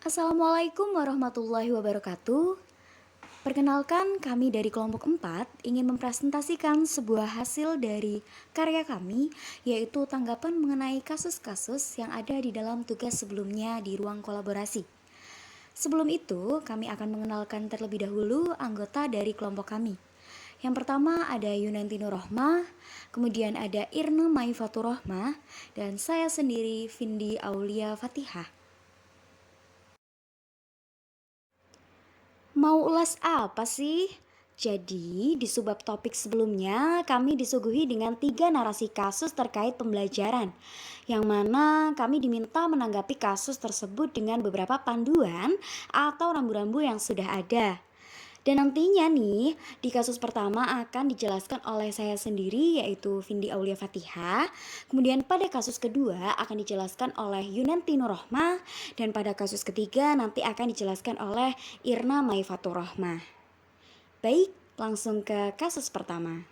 Assalamualaikum warahmatullahi wabarakatuh. Perkenalkan, kami dari kelompok 4 ingin mempresentasikan sebuah hasil dari karya kami, yaitu tanggapan mengenai kasus-kasus yang ada di dalam tugas sebelumnya di ruang kolaborasi. Sebelum itu, kami akan mengenalkan terlebih dahulu anggota dari kelompok kami. Yang pertama ada Yunanti Nurrohmah, kemudian ada Irna Maifatur Rohmah, dan saya sendiri Vindi Aulia Fatihah. Mau ulas apa sih? Jadi, di subbab topik sebelumnya, kami disuguhi dengan 3 narasi kasus terkait pembelajaran, yang mana kami diminta menanggapi kasus tersebut dengan beberapa panduan atau rambu-rambu yang sudah ada. Dan nantinya nih, di kasus pertama akan dijelaskan oleh saya sendiri yaitu Vindi Aulia Fatihah. Kemudian pada kasus kedua akan dijelaskan oleh Yunanti Nurrohmah. Dan pada kasus ketiga nanti akan dijelaskan oleh Irna Maifatur Rohmah. Baik, langsung ke kasus pertama.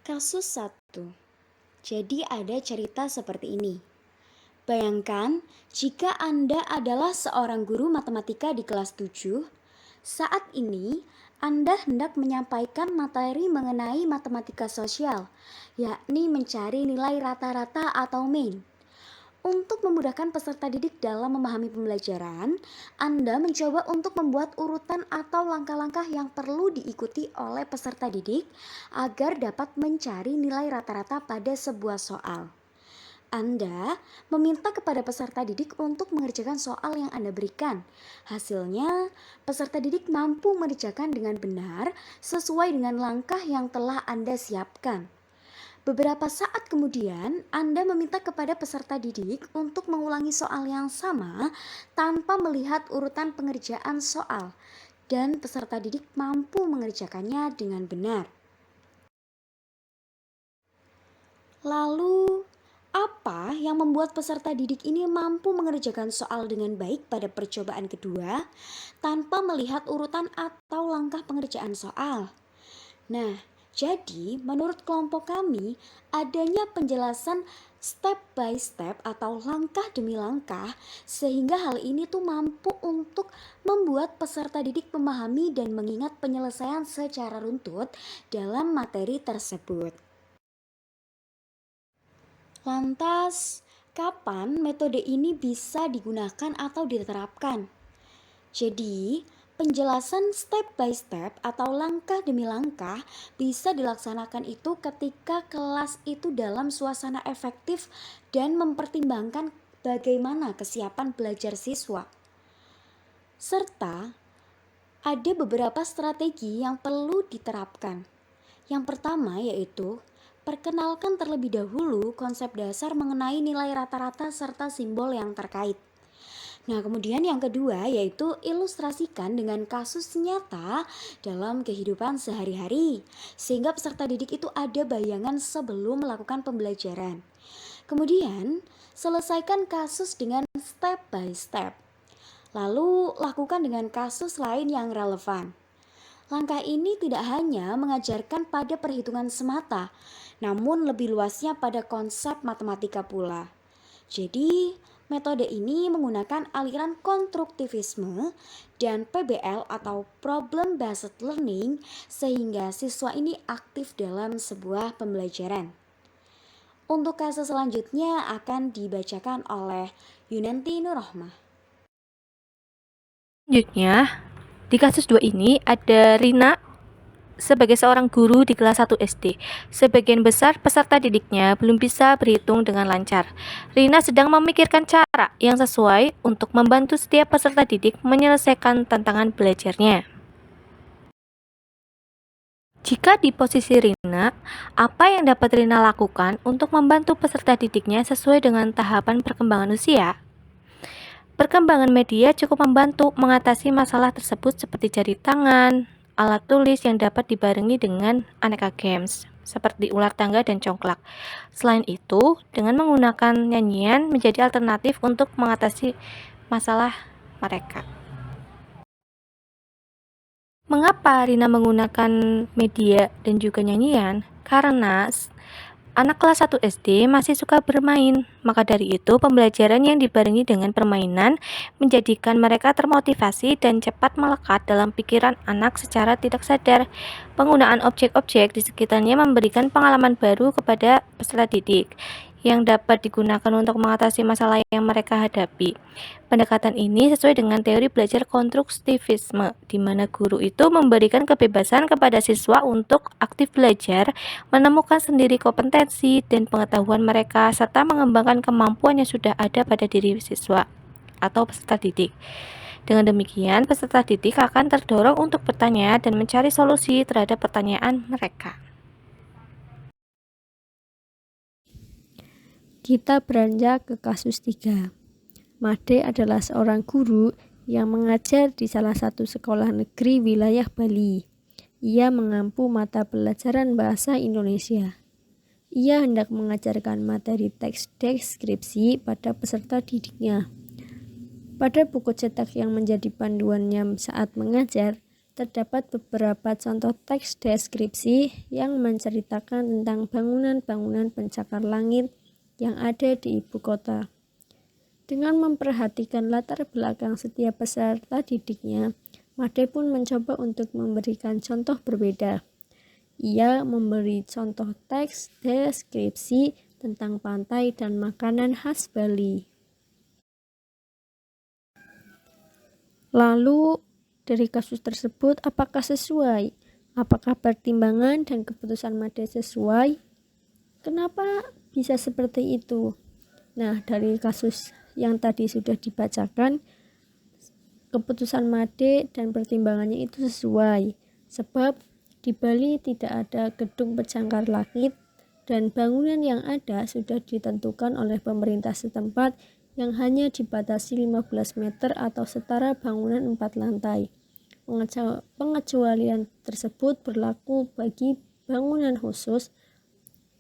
Kasus 1. Jadi ada cerita seperti ini. Bayangkan jika Anda adalah seorang guru matematika di kelas 7, saat ini Anda hendak menyampaikan materi mengenai matematika sosial, yakni mencari nilai rata-rata atau mean. Untuk memudahkan peserta didik dalam memahami pembelajaran, Anda mencoba untuk membuat urutan atau langkah-langkah yang perlu diikuti oleh peserta didik agar dapat mencari nilai rata-rata pada sebuah soal. Anda meminta kepada peserta didik untuk mengerjakan soal yang Anda berikan. Hasilnya, peserta didik mampu mengerjakan dengan benar sesuai dengan langkah yang telah Anda siapkan. Beberapa saat kemudian, Anda meminta kepada peserta didik untuk mengulangi soal yang sama tanpa melihat urutan pengerjaan soal, dan peserta didik mampu mengerjakannya dengan benar. Lalu, apa yang membuat peserta didik ini mampu mengerjakan soal dengan baik pada percobaan kedua tanpa melihat urutan atau langkah pengerjaan soal? Nah, jadi menurut kelompok kami adanya penjelasan step by step atau langkah demi langkah sehingga hal ini tuh mampu untuk membuat peserta didik memahami dan mengingat penyelesaian secara runtut dalam materi tersebut. Lantas, kapan metode ini bisa digunakan atau diterapkan? Jadi, penjelasan step by step atau langkah demi langkah bisa dilaksanakan itu ketika kelas itu dalam suasana efektif dan mempertimbangkan bagaimana kesiapan belajar siswa. Serta, ada beberapa strategi yang perlu diterapkan. Yang pertama yaitu perkenalkan terlebih dahulu konsep dasar mengenai nilai rata-rata serta simbol yang terkait. Nah, kemudian yang kedua yaitu ilustrasikan dengan kasus nyata dalam kehidupan sehari-hari, sehingga peserta didik itu ada bayangan sebelum melakukan pembelajaran. Kemudian, selesaikan kasus dengan step by step. Lalu, lakukan dengan kasus lain yang relevan. Langkah ini tidak hanya mengajarkan pada perhitungan semata, namun lebih luasnya pada konsep matematika pula. Jadi, metode ini menggunakan aliran konstruktivisme dan PBL atau Problem Based Learning sehingga siswa ini aktif dalam sebuah pembelajaran. Untuk kasus selanjutnya akan dibacakan oleh Yunanti Nurrohmah. Selanjutnya, di kasus 2 ini ada Rina sebagai seorang guru di kelas 1 SD. Sebagian besar peserta didiknya belum bisa berhitung dengan lancar. Rina sedang memikirkan cara yang sesuai untuk membantu setiap peserta didik menyelesaikan tantangan belajarnya. Jika di posisi Rina, apa yang dapat Rina lakukan untuk membantu peserta didiknya sesuai dengan tahapan perkembangan usia? Perkembangan media cukup membantu mengatasi masalah tersebut seperti jari tangan, alat tulis yang dapat dibarengi dengan aneka games seperti ular tangga dan congklak. Selain itu, dengan menggunakan nyanyian menjadi alternatif untuk mengatasi masalah mereka. Mengapa Rina menggunakan media dan juga nyanyian? Karena Anak kelas 1 SD masih suka bermain, maka dari itu pembelajaran yang dibarengi dengan permainan menjadikan mereka termotivasi dan cepat melekat dalam pikiran anak secara tidak sadar. Penggunaan objek-objek di sekitarnya memberikan pengalaman baru kepada peserta didik yang dapat digunakan untuk mengatasi masalah yang mereka hadapi. Pendekatan ini sesuai dengan teori belajar konstruktivisme, di mana guru itu memberikan kebebasan kepada siswa untuk aktif belajar, menemukan sendiri kompetensi dan pengetahuan mereka, serta mengembangkan kemampuan yang sudah ada pada diri siswa atau peserta didik. Dengan demikian, peserta didik akan terdorong untuk bertanya dan mencari solusi terhadap pertanyaan mereka. Kita beranjak ke kasus 3. Made adalah seorang guru yang mengajar di salah satu sekolah negeri wilayah Bali. Ia mengampu mata pelajaran bahasa Indonesia. Ia hendak mengajarkan materi teks deskripsi pada peserta didiknya. Pada buku cetak yang menjadi panduannya saat mengajar, terdapat beberapa contoh teks deskripsi yang menceritakan tentang bangunan-bangunan pencakar langit yang ada di ibu kota. Dengan memperhatikan latar belakang setiap peserta didiknya, Made pun mencoba untuk memberikan contoh berbeda. Ia memberi contoh teks deskripsi tentang pantai dan makanan khas Bali. Lalu, dari kasus tersebut, apakah sesuai? Apakah pertimbangan dan keputusan Made sesuai? Kenapa bisa seperti itu? Nah, dari kasus yang tadi sudah dibacakan, keputusan Made dan pertimbangannya itu sesuai. Sebab di Bali tidak ada gedung pencakar langit dan bangunan yang ada sudah ditentukan oleh pemerintah setempat yang hanya dibatasi 15 meter atau setara bangunan 4 lantai. Pengecualian tersebut berlaku bagi bangunan khusus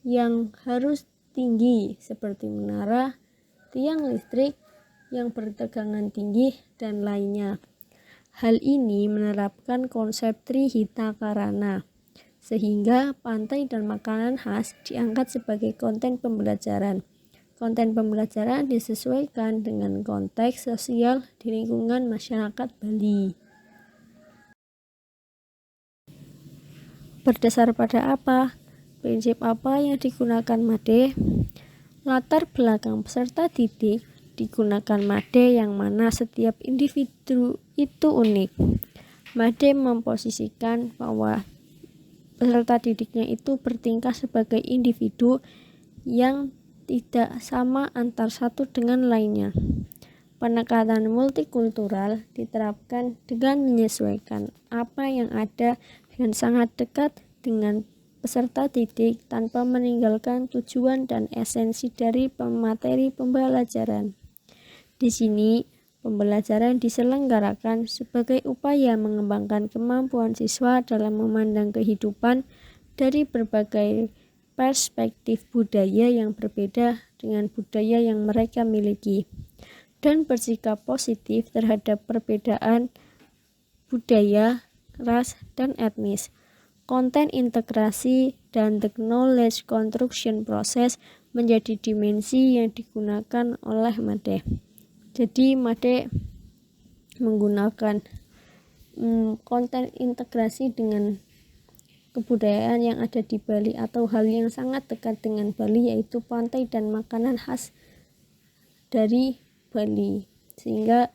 yang harus tinggi seperti menara, tiang listrik yang bertegangan tinggi, dan lainnya. Hal ini menerapkan konsep Trihita Karana, sehingga pantai dan makanan khas diangkat sebagai konten pembelajaran. Konten pembelajaran disesuaikan dengan konteks sosial di lingkungan masyarakat Bali. Berdasar pada apa? Prinsip apa yang digunakan Made? Latar belakang peserta didik digunakan Made yang mana setiap individu itu unik. Made memposisikan bahwa peserta didiknya itu bertingkah sebagai individu yang tidak sama antar satu dengan lainnya. Pendekatan multikultural diterapkan dengan menyesuaikan apa yang ada dan sangat dekat dengan peserta didik tanpa meninggalkan tujuan dan esensi dari materi pembelajaran. Di sini, pembelajaran diselenggarakan sebagai upaya mengembangkan kemampuan siswa dalam memandang kehidupan dari berbagai perspektif budaya yang berbeda dengan budaya yang mereka miliki, dan bersikap positif terhadap perbedaan budaya, ras, dan etnis. Konten integrasi dan the knowledge construction process menjadi dimensi yang digunakan oleh Made. Jadi Made menggunakan konten integrasi dengan kebudayaan yang ada di Bali atau hal yang sangat dekat dengan Bali, yaitu pantai dan makanan khas dari Bali, sehingga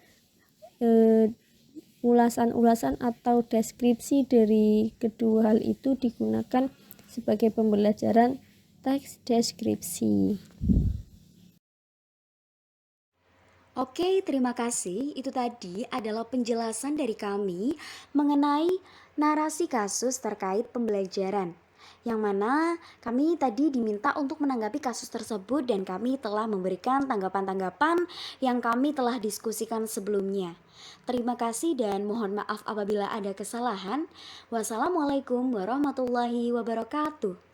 ulasan-ulasan atau deskripsi dari kedua hal itu digunakan sebagai pembelajaran teks deskripsi. Oke, terima kasih. Itu tadi adalah penjelasan dari kami mengenai narasi kasus terkait pembelajaran, yang mana kami tadi diminta untuk menanggapi kasus tersebut dan kami telah memberikan tanggapan-tanggapan yang kami telah diskusikan sebelumnya. Terima kasih dan mohon maaf apabila ada kesalahan. Wassalamualaikum warahmatullahi wabarakatuh.